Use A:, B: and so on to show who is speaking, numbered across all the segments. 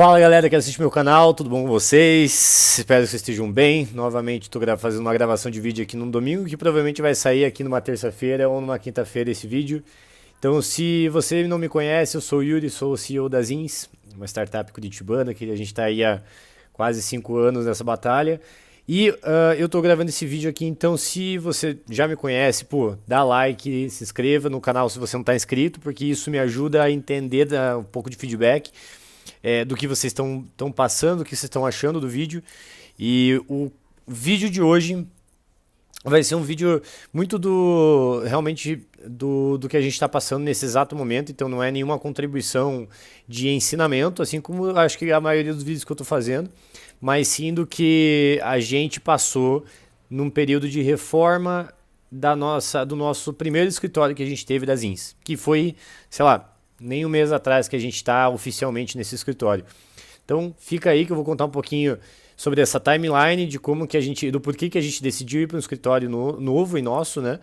A: Fala galera que assiste meu canal, tudo bom com vocês? Espero que vocês estejam bem. Novamente estou fazendo uma gravação de vídeo aqui num domingo, que provavelmente vai sair aqui numa terça-feira ou numa quinta-feira esse vídeo. Então, se você não me conhece, eu sou o Yuri, sou o CEO da Zins, uma startup curitibana que a gente está aí há quase 5 anos nessa batalha. E eu estou gravando esse vídeo aqui, então se você já me conhece, pô, dá like, se inscreva no canal se você não está inscrito, porque isso me ajuda a entender um pouco de feedback do que vocês estão passando, do que vocês estão achando do vídeo. E o vídeo de hoje vai ser um vídeo muito realmente do que a gente está passando nesse exato momento, então não é nenhuma contribuição de ensinamento, assim como eu acho que a maioria dos vídeos que eu estou fazendo, mas sim do que a gente passou num período de reforma do nosso primeiro escritório que a gente teve da Zins, que foi, sei lá, nem um mês atrás que a gente está oficialmente nesse escritório. Então fica aí que eu vou contar um pouquinho sobre essa timeline de como que do porquê que a gente decidiu ir para um escritório novo e nosso, né?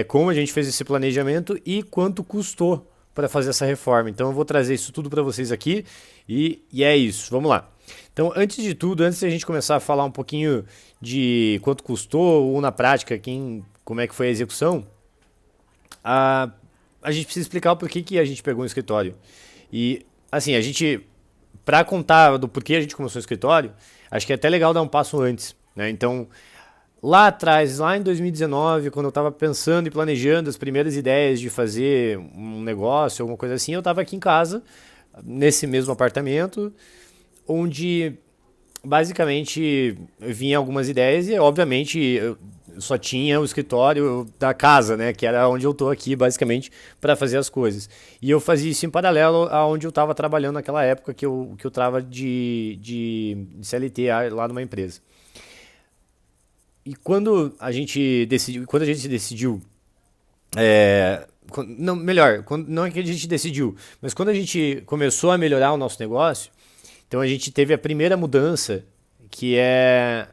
A: Como a gente fez esse planejamento e quanto custou para fazer essa reforma. Então eu vou trazer isso tudo para vocês aqui e é isso. Vamos lá. Então, antes de tudo, antes de a gente começar a falar um pouquinho de quanto custou ou na prática, como é que foi a execução, a gente precisa explicar o porquê que a gente pegou um escritório. E, assim, para contar do porquê a gente começou o escritório, acho que é até legal dar um passo antes, né? Então, lá atrás, lá em 2019, quando eu estava pensando e planejando as primeiras ideias de fazer um negócio, alguma coisa assim, eu estava aqui em casa, nesse mesmo apartamento, onde basicamente vinha algumas ideias e, obviamente, eu só tinha o escritório da casa, né, que era onde eu tô aqui, basicamente, para fazer as coisas. E eu fazia isso em paralelo a onde eu estava trabalhando naquela época que eu estava de CLT lá numa empresa. E quando a gente decidiu, não, melhor, não é que a gente decidiu, mas quando a gente começou a melhorar o nosso negócio, então a gente teve a primeira mudança, que é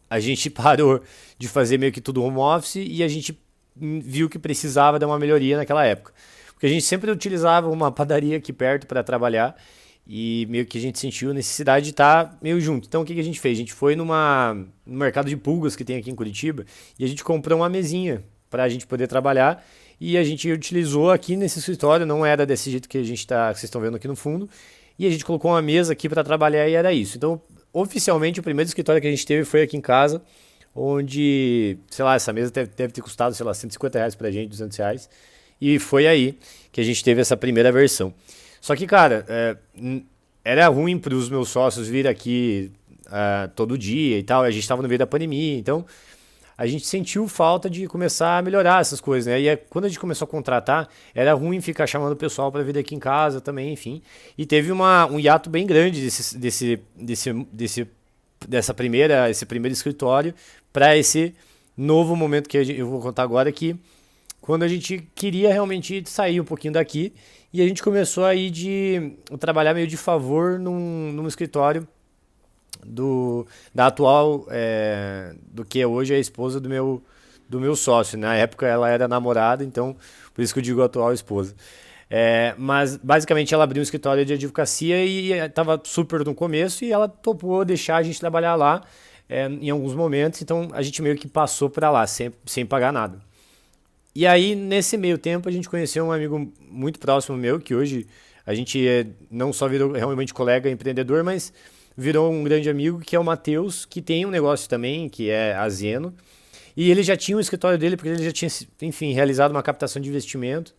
A: a gente parou de fazer meio que tudo home office e a gente viu que precisava dar uma melhoria naquela época. Porque a gente sempre utilizava uma padaria aqui perto para trabalhar e meio que a gente sentiu a necessidade de estar meio junto. Então o que a gente fez? A gente foi no mercado de pulgas que tem aqui em Curitiba e a gente comprou uma mesinha para a gente poder trabalhar e a gente utilizou aqui nesse escritório, não era desse jeito que que vocês estão vendo aqui no fundo, e a gente colocou uma mesa aqui para trabalhar e era isso. Então, oficialmente, o primeiro escritório que a gente teve foi aqui em casa, onde, sei lá, essa mesa deve ter custado, sei lá, R$ 150 pra gente, R$ 200. E foi aí que a gente teve essa primeira versão. Só que, cara, era ruim para os meus sócios vir aqui todo dia e tal. A gente estava no meio da pandemia, então a gente sentiu falta de começar a melhorar essas coisas, né? E quando a gente começou a contratar, era ruim ficar chamando o pessoal para vir aqui em casa também, enfim. E teve um hiato bem grande esse primeiro escritório para esse novo momento que eu vou contar agora, que quando a gente queria realmente sair um pouquinho daqui e a gente começou a ir trabalhar meio de favor num escritório da atual, do que hoje é a esposa do meu sócio. Na época ela era namorada, então por isso que eu digo atual esposa. Mas basicamente ela abriu um escritório de advocacia e estava super no começo e ela topou deixar a gente trabalhar lá em alguns momentos, então a gente meio que passou para lá sem pagar nada. E aí nesse meio tempo a gente conheceu um amigo muito próximo meu, que hoje a gente não só virou realmente colega empreendedor, mas virou um grande amigo, que é o Matheus, que tem um negócio também, que é a Zeno. E ele já tinha um escritório dele, porque ele já tinha, enfim, realizado uma captação de investimento.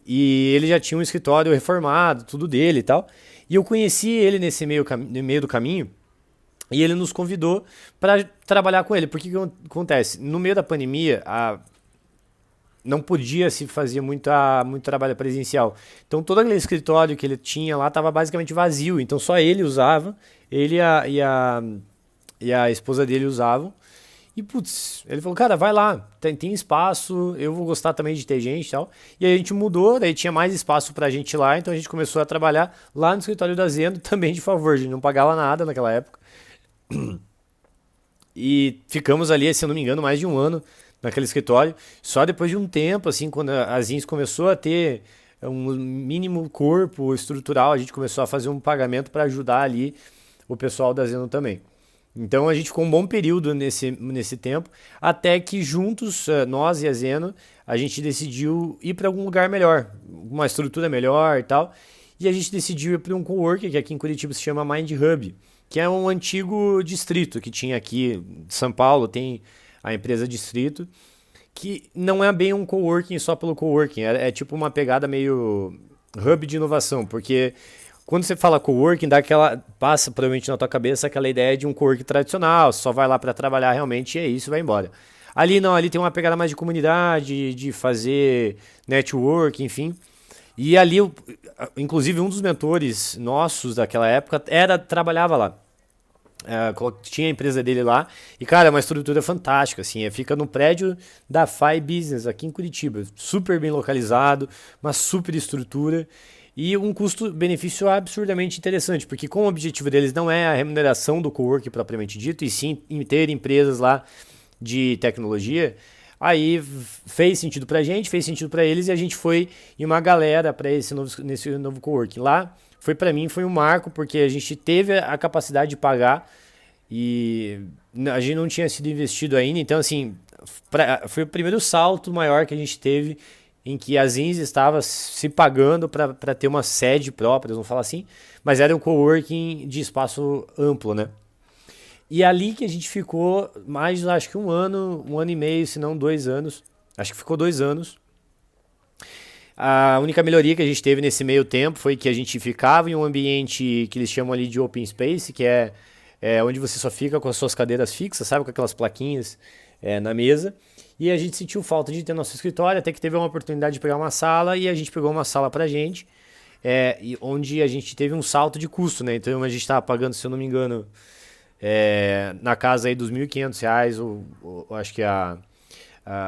A: E ele já tinha um escritório reformado, tudo dele e tal. E eu conheci ele no meio do caminho, e ele nos convidou para trabalhar com ele. Porque o que acontece? No meio da pandemia, não podia se fazer muito trabalho presencial. Então todo aquele escritório que ele tinha lá estava basicamente vazio. Então só ele usava, ele e a esposa dele usavam. E putz, ele falou, cara, vai lá, tem espaço, eu vou gostar também de ter gente e tal. E aí a gente mudou, daí tinha mais espaço pra gente lá, então a gente começou a trabalhar lá no escritório da Zeno, também de favor, a gente não pagava nada naquela época. E ficamos ali, se eu não me engano, mais de um ano naquele escritório. Só depois de um tempo, assim, quando a Zins começou a ter um mínimo corpo estrutural, a gente começou a fazer um pagamento para ajudar ali o pessoal da Zeno também. Então a gente ficou um bom período nesse tempo, até que juntos, nós e a Zeno, a gente decidiu ir para algum lugar melhor, uma estrutura melhor e tal. E a gente decidiu ir para um coworking que aqui em Curitiba se chama Mind Hub, que é um antigo distrito que tinha aqui em São Paulo, tem a empresa Distrito, que não é bem um coworking só pelo coworking, é tipo uma pegada meio hub de inovação, porque quando você fala coworking, dá aquela, passa provavelmente na tua cabeça aquela ideia de um coworking tradicional, só vai lá para trabalhar realmente e é isso, vai embora. Ali não, ali tem uma pegada mais de comunidade, de fazer network, enfim. E ali, inclusive, um dos mentores nossos daquela época trabalhava lá. Tinha a empresa dele lá. E, cara, é uma estrutura fantástica, assim. Fica no prédio da FI Business, aqui em Curitiba. Super bem localizado, uma super estrutura. E um custo-benefício absurdamente interessante, porque como o objetivo deles não é a remuneração do coworking propriamente dito, e sim ter empresas lá de tecnologia, aí fez sentido pra gente, fez sentido pra eles e a gente foi em uma galera para nesse novo coworking. Lá foi para mim foi um marco porque a gente teve a capacidade de pagar e a gente não tinha sido investido ainda, então assim, foi o primeiro salto maior que a gente teve em que a Zins estava se pagando para ter uma sede própria, vamos falar assim, mas era um coworking de espaço amplo, né? E ali que a gente ficou mais, acho que um ano e meio, se não 2 anos. Acho que ficou 2 anos. A única melhoria que a gente teve nesse meio tempo foi que a gente ficava em um ambiente que eles chamam ali de open space, que é onde você só fica com as suas cadeiras fixas, sabe? Com aquelas plaquinhas na mesa. E a gente sentiu falta de ter nosso escritório, até que teve uma oportunidade de pegar uma sala e a gente pegou uma sala pra gente, onde a gente teve um salto de custo, né? Então a gente estava pagando, se eu não me engano, na casa aí dos R$ 1.500, acho que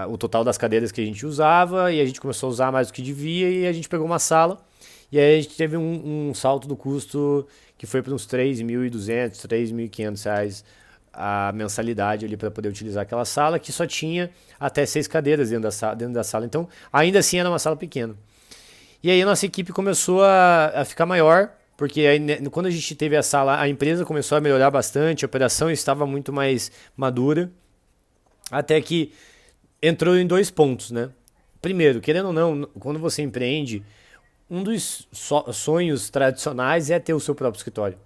A: o total das cadeiras que a gente usava, e a gente começou a usar mais do que devia, e a gente pegou uma sala, e aí a gente teve um salto do custo que foi para uns R$ 3.200, R$ 3.500 a mensalidade ali para poder utilizar aquela sala, que só tinha até 6 cadeiras dentro da sala, então ainda assim era uma sala pequena. E aí a nossa equipe começou a ficar maior, porque aí, quando a gente teve a sala, a empresa começou a melhorar bastante, a operação estava muito mais madura, até que entrou em 2 pontos, né? Primeiro, querendo ou não, quando você empreende, um dos sonhos tradicionais é ter o seu próprio escritório.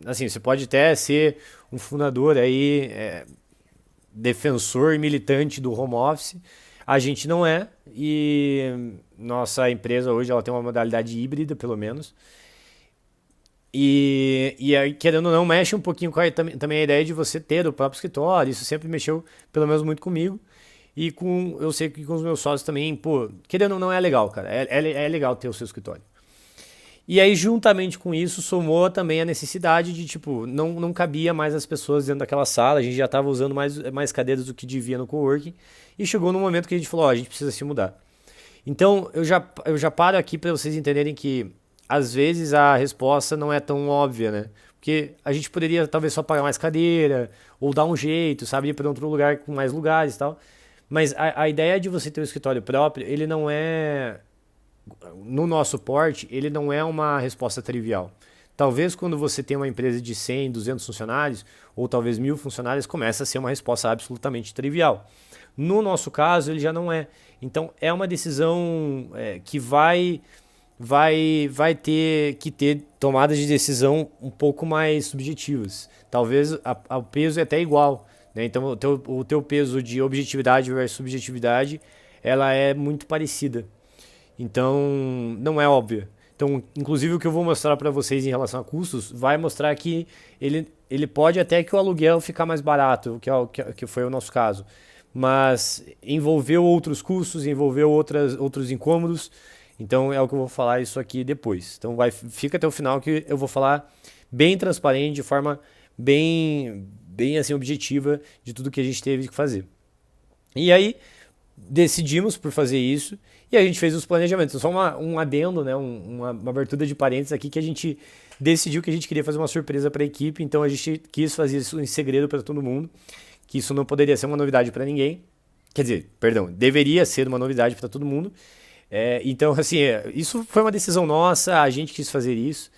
A: Assim, você pode até ser um fundador aí, defensor e militante do home office. A gente não é, e nossa empresa hoje ela tem uma modalidade híbrida, pelo menos. E aí, querendo ou não, mexe um pouquinho com também a ideia de você ter o próprio escritório. Isso sempre mexeu, pelo menos, muito comigo. E eu sei que com os meus sócios também, pô, querendo ou não, é legal, cara. É legal ter o seu escritório. E aí, juntamente com isso, somou também a necessidade de, tipo, não cabia mais as pessoas dentro daquela sala. A gente já estava usando mais cadeiras do que devia no coworking. E chegou no momento que a gente falou, ó, a gente precisa se mudar. Então, eu já paro aqui para vocês entenderem que às vezes a resposta não é tão óbvia, né? Porque a gente poderia talvez só pagar mais cadeira, ou dar um jeito, sabe? Ir para outro lugar com mais lugares e tal. Mas a ideia de você ter um escritório próprio, ele não é, no nosso porte, ele não é uma resposta trivial. Talvez quando você tem uma empresa de 100, 200 funcionários, ou talvez 1.000 funcionários, comece a ser uma resposta absolutamente trivial. No nosso caso, ele já não é. Então, é uma decisão que vai ter que ter tomadas de decisão um pouco mais subjetivas. Talvez o peso é até igual, né? Então o teu peso de objetividade versus subjetividade, ela é muito parecida. Então não é óbvia. Então, inclusive o que eu vou mostrar para vocês em relação a custos, vai mostrar que ele pode até que o aluguel ficar mais barato, que foi o nosso caso. Mas envolveu outros custos, envolveu outros incômodos. Então é o que eu vou falar isso aqui depois. Então fica até o final que eu vou falar bem transparente, de forma bem assim objetiva de tudo que a gente teve que fazer. E aí decidimos por fazer isso e a gente fez os planejamentos. Só um adendo, né, uma abertura de parênteses aqui, que a gente decidiu que a gente queria fazer uma surpresa para a equipe, então a gente quis fazer isso em segredo para todo mundo, que isso não poderia ser uma novidade para ninguém. Quer dizer, perdão, deveria ser uma novidade para todo mundo. Então, assim, isso foi uma decisão nossa, a gente quis fazer isso.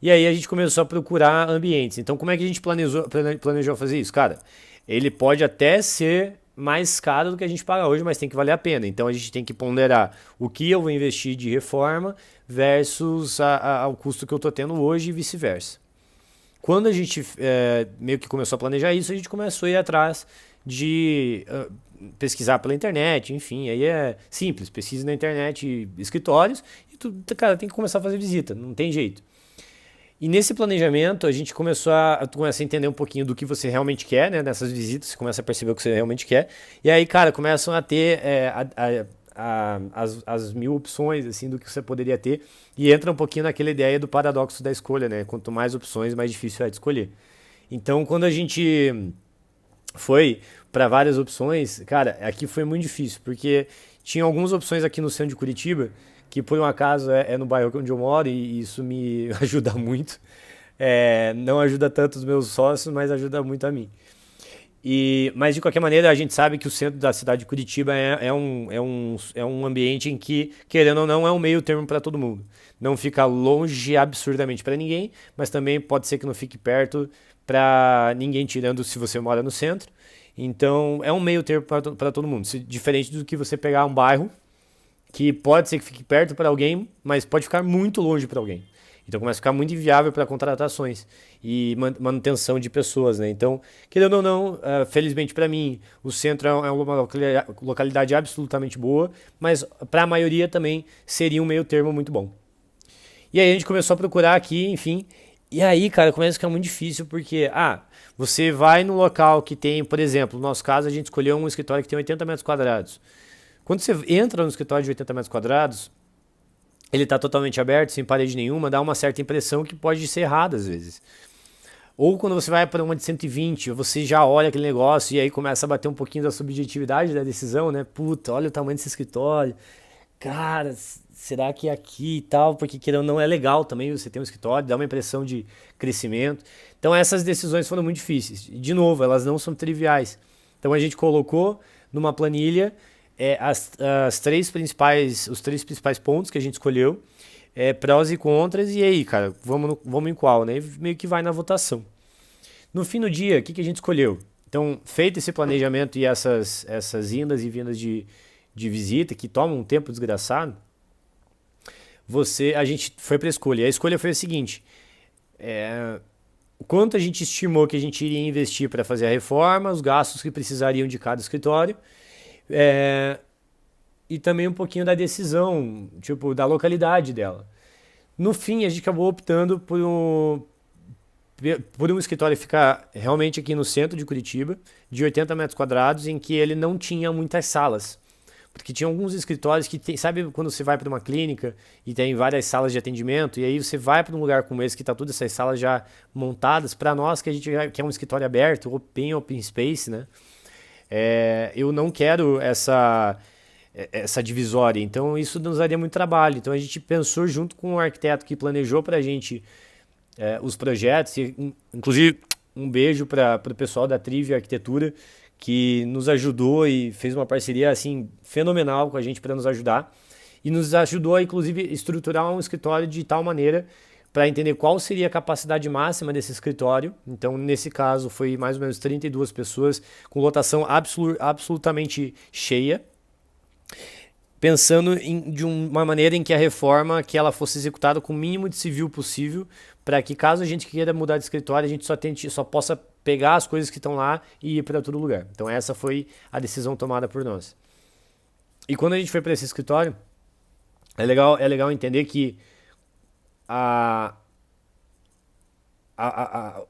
A: E aí a gente começou a procurar ambientes. Então, como é que a gente planejou fazer isso? Cara, ele pode até ser mais caro do que a gente paga hoje, mas tem que valer a pena. Então, a gente tem que ponderar o que eu vou investir de reforma versus ao custo que eu estou tendo hoje e vice-versa. Quando a gente meio que começou a planejar isso, a gente começou a ir atrás de pesquisar pela internet, enfim, aí é simples, pesquisa na internet escritórios e tu, cara, tem que começar a fazer visita, não tem jeito. E nesse planejamento a gente começa a entender um pouquinho do que você realmente quer, né? Nessas visitas, você começa a perceber o que você realmente quer. E aí, cara, começam a ter as mil opções assim do que você poderia ter. E entra um pouquinho naquela ideia do paradoxo da escolha, né? Quanto mais opções, mais difícil é de escolher. Então, quando a gente foi para várias opções, cara, aqui foi muito difícil, porque tinha algumas opções aqui no centro de Curitiba, que por um acaso é no bairro onde eu moro, e isso me ajuda muito. Não ajuda tanto os meus sócios, mas ajuda muito a mim. Mas de qualquer maneira, a gente sabe que o centro da cidade de Curitiba é um ambiente em que, querendo ou não, é um meio termo para todo mundo. Não fica longe absurdamente para ninguém, mas também pode ser que não fique perto para ninguém, tirando se você mora no centro. Então é um meio termo para todo mundo. Diferente do que você pegar um bairro que pode ser que fique perto para alguém, mas pode ficar muito longe para alguém. Então começa a ficar muito inviável para contratações e manutenção de pessoas, né? Então, querendo ou não, felizmente para mim, o centro é uma localidade absolutamente boa, mas para a maioria também seria um meio termo muito bom. E aí a gente começou a procurar aqui, enfim, e aí, cara, começa a ficar muito difícil porque, você vai no local que tem, por exemplo, no nosso caso a gente escolheu um escritório que tem 80 metros quadrados. Quando você entra no escritório de 80 metros quadrados, ele está totalmente aberto, sem parede nenhuma, dá uma certa impressão que pode ser errada às vezes. Ou quando você vai para uma de 120, você já olha aquele negócio e aí começa a bater um pouquinho da subjetividade da decisão, né? Puta, olha o tamanho desse escritório. Cara, será que é aqui e tal? Porque querendo ou não é legal também você ter um escritório, dá uma impressão de crescimento. Então essas decisões foram muito difíceis. De novo, elas não são triviais. Então a gente colocou numa planilha os três principais pontos que a gente escolheu, prós e contras, e aí, cara, vamos em qual, né? E meio que vai na votação. No fim do dia, o que a gente escolheu? Então, feito esse planejamento e essas indas e vindas de visita, que tomam um tempo desgraçado, a gente foi para a escolha. A escolha foi a seguinte: quanto a gente estimou que a gente iria investir para fazer a reforma, os gastos que precisariam de cada escritório, e também um pouquinho da decisão, tipo, da localidade dela. No fim, a gente acabou optando por um escritório ficar realmente aqui no centro de Curitiba, de 80 metros quadrados, em que ele não tinha muitas salas. Porque tinha alguns escritórios que sabe quando você vai para uma clínica e tem várias salas de atendimento, e aí você vai para um lugar como esse que está todas essas salas já montadas, para nós que a gente quer um escritório aberto, open space, né? Eu não quero essa divisória, então isso nos daria muito trabalho. Então a gente pensou junto com o arquiteto que planejou para a gente os projetos, e, inclusive um beijo para o pessoal da Trivia Arquitetura, que nos ajudou e fez uma parceria assim fenomenal com a gente para nos ajudar, e nos ajudou a inclusive estruturar um escritório de tal maneira para entender qual seria a capacidade máxima desse escritório. Então, nesse caso, foi mais ou menos 32 pessoas, com lotação absolutamente cheia, pensando de uma maneira em que a reforma que ela fosse executada com o mínimo de civil possível, para que caso a gente queira mudar de escritório, a gente só possa pegar as coisas que estão lá e ir para todo lugar. Então essa foi a decisão tomada por nós. E quando a gente foi para esse escritório, é legal entender que a, a,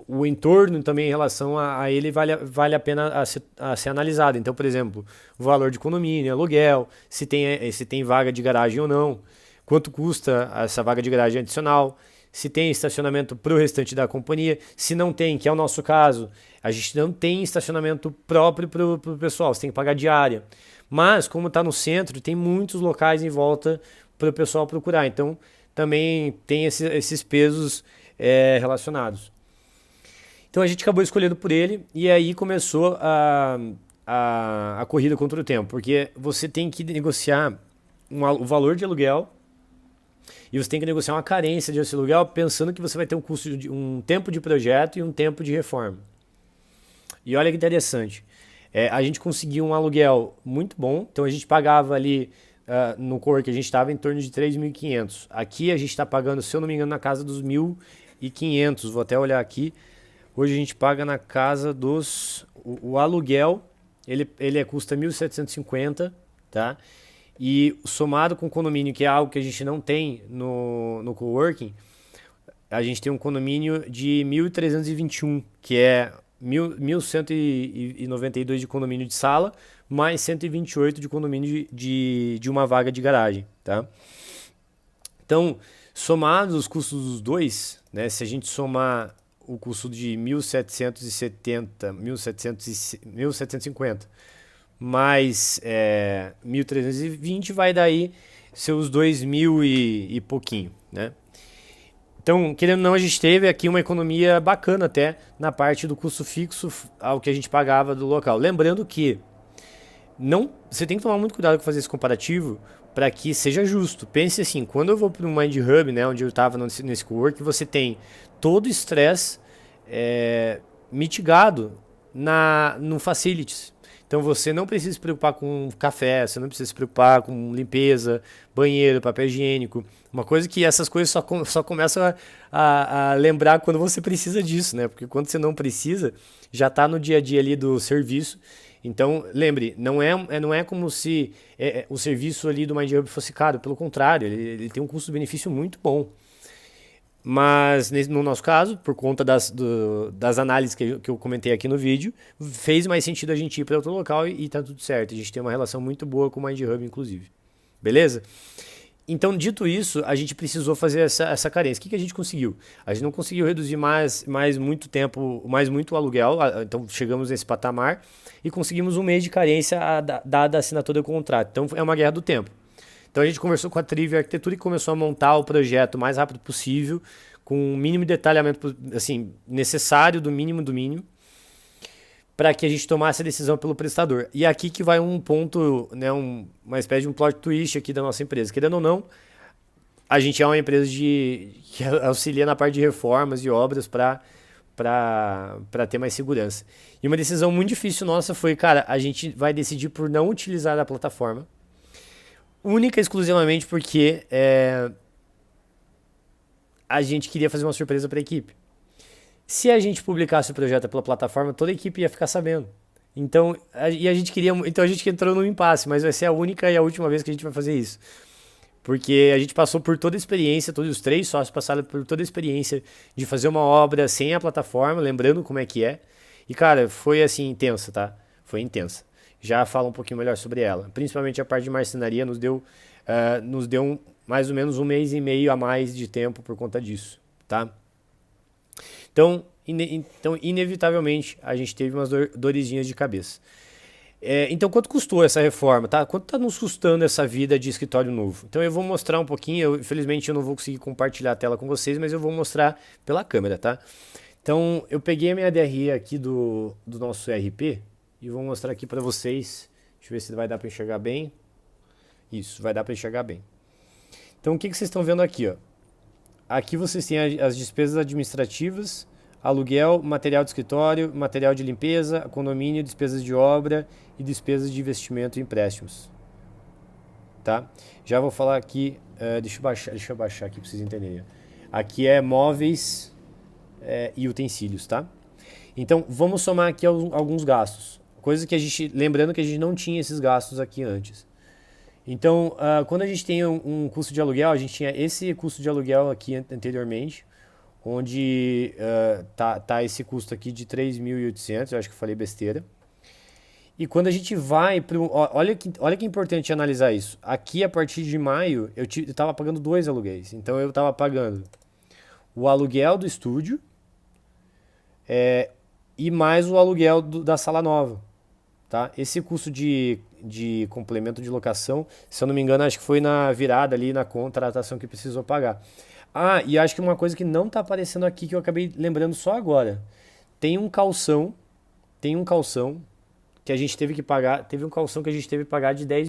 A: o entorno também em relação a ele vale a pena a ser analisado. Então, por exemplo, o valor de condomínio, aluguel, se tem vaga de garagem ou não, quanto custa essa vaga de garagem adicional, se tem estacionamento para o restante da companhia, se não tem, que é o nosso caso, a gente não tem estacionamento próprio para o pessoal, você tem que pagar diária. Mas, como está no centro, tem muitos locais em volta para o pessoal procurar. Então, também tem esses pesos relacionados. Então a gente acabou escolhendo por ele e aí começou a corrida contra o tempo, porque você tem que negociar o valor de aluguel e você tem que negociar uma carência de esse aluguel pensando que você vai ter um custo de um tempo de projeto e um tempo de reforma. E olha que interessante, a gente conseguiu um aluguel muito bom, então a gente pagava ali no coworking a gente estava em torno de 3.500. Aqui a gente está pagando, se eu não me engano, na casa dos 1.500. Vou até olhar aqui. Hoje a gente paga na casa dos... O aluguel, ele custa 1.750, tá? E somado com o condomínio, que é algo que a gente não tem no coworking, a gente tem um condomínio de 1.321, que é 1.192 de condomínio de sala, mais 128 de condomínio de uma vaga de garagem, tá? Então, somados os custos dos dois, né, se a gente somar o custo de 1.770, 1.750, mais 1.320, vai daí seus 2.000 e pouquinho, né? Então, querendo ou não, a gente teve aqui uma economia bacana até na parte do custo fixo ao que a gente pagava do local. Lembrando que não, você tem que tomar muito cuidado com fazer esse comparativo para que seja justo. Pense assim, quando eu vou para o Mind Hub, né, onde eu estava nesse cowork, você tem todo o estresse mitigado no facilities. Então você não precisa se preocupar com café, você não precisa se preocupar com limpeza, banheiro, papel higiênico. Uma coisa que essas coisas só começam a lembrar quando você precisa disso, né? Porque quando você não precisa, já está no dia a dia ali do serviço. Então, lembre, não é como se o serviço ali do Mind Hub fosse caro, pelo contrário, ele tem um custo-benefício muito bom. Mas no nosso caso, por conta das análises que eu comentei aqui no vídeo, fez mais sentido a gente ir para outro local e tá tudo certo. A gente tem uma relação muito boa com o Mind Hub, inclusive. Beleza? Então, dito isso, a gente precisou fazer essa carência. O que a gente conseguiu? A gente não conseguiu reduzir mais muito tempo, mais muito o aluguel, então chegamos nesse patamar e conseguimos um mês de carência dada a assinatura do contrato. Então, é uma guerra do tempo. Então a gente conversou com a Trivia Arquitetura e começou a montar o projeto o mais rápido possível, com o mínimo detalhamento assim, necessário, do mínimo, para que a gente tomasse a decisão pelo prestador. E aqui que vai um ponto, né, uma espécie de um plot twist aqui da nossa empresa. Querendo ou não, a gente é uma empresa que auxilia na parte de reformas e obras para ter mais segurança. E uma decisão muito difícil nossa foi, cara, a gente vai decidir por não utilizar a plataforma, única e exclusivamente porque a gente queria fazer uma surpresa para a equipe. Se a gente publicasse o projeto pela plataforma, toda a equipe ia ficar sabendo. Então a gente entrou num impasse, mas vai ser a única e a última vez que a gente vai fazer isso. Porque a gente passou por toda a experiência, todos os 3 sócios passaram por toda a experiência de fazer uma obra sem a plataforma, lembrando como é que é. E cara, foi assim, intensa, tá? Foi intensa. Já falo um pouquinho melhor sobre ela. Principalmente a parte de marcenaria nos deu mais ou menos 1 mês e meio a mais de tempo por conta disso, tá? Então, inevitavelmente, a gente teve umas dorezinhas de cabeça. Então, quanto custou essa reforma, tá? Quanto está nos custando essa vida de escritório novo? Então, eu vou mostrar um pouquinho. Infelizmente, eu não vou conseguir compartilhar a tela com vocês, mas eu vou mostrar pela câmera, tá? Então, eu peguei a minha DRE aqui do nosso ERP e vou mostrar aqui para vocês. Deixa eu ver se vai dar para enxergar bem. Isso, vai dar para enxergar bem. Então, o que vocês estão vendo aqui, ó? Aqui vocês têm as despesas administrativas, aluguel, material de escritório, material de limpeza, condomínio, despesas de obra e despesas de investimento e empréstimos. Tá? Já vou falar aqui, deixa eu baixar aqui para vocês entenderem. Aqui é móveis e utensílios, tá? Então, vamos somar aqui alguns gastos. Coisa que lembrando que a gente não tinha esses gastos aqui antes. Então, quando a gente tem um custo de aluguel, a gente tinha esse custo de aluguel aqui anteriormente, onde tá esse custo aqui de 3.800, eu acho que eu falei besteira. E quando a gente vai para olha que é importante analisar isso. Aqui, a partir de maio, eu estava pagando 2 aluguéis. Então, eu estava pagando o aluguel do estúdio e mais o aluguel da sala nova. Tá? Esse custo de complemento de locação, se eu não me engano, acho que foi na virada ali, na contratação que precisou pagar. E acho que uma coisa que não está aparecendo aqui, que eu acabei lembrando só agora. Tem um calção que a gente teve que pagar, teve um calção que a gente teve que pagar de 10